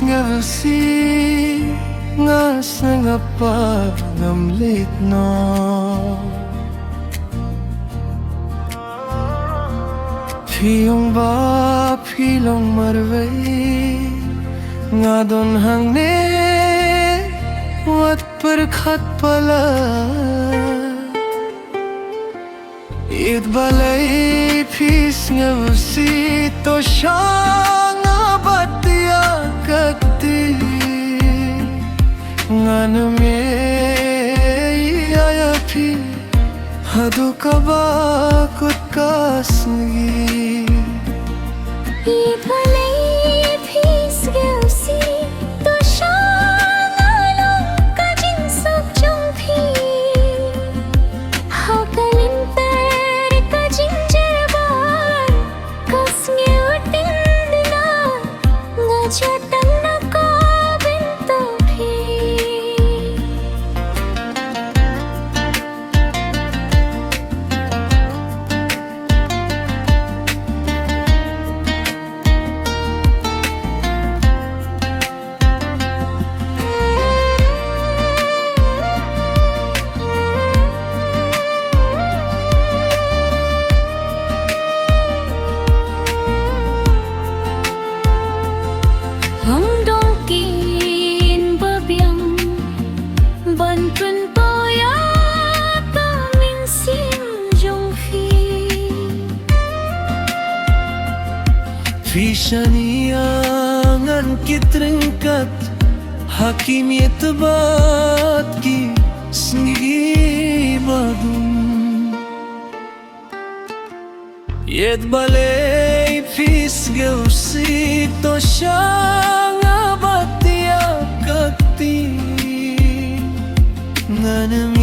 ngavasi nga sangapangamlit no Piyong ba pilong marvay nga don hangne wat perkhat pala It balay pis ngavasi to siya nga batia kakti nga name ayapi hadu kabakut kasngi It balay pis ngavasi to siya nga long kajinsok jungpi hakalintar kajinjarbar kasngi utindna nga jatan na kabinto phi Hong dong kin babyang ban tun to ya ta min sim jong phi Fishaniangan kitringkat hakimiyet bat ki snigi badum Yet balay fis gausi to siya nga batia kakti nga nang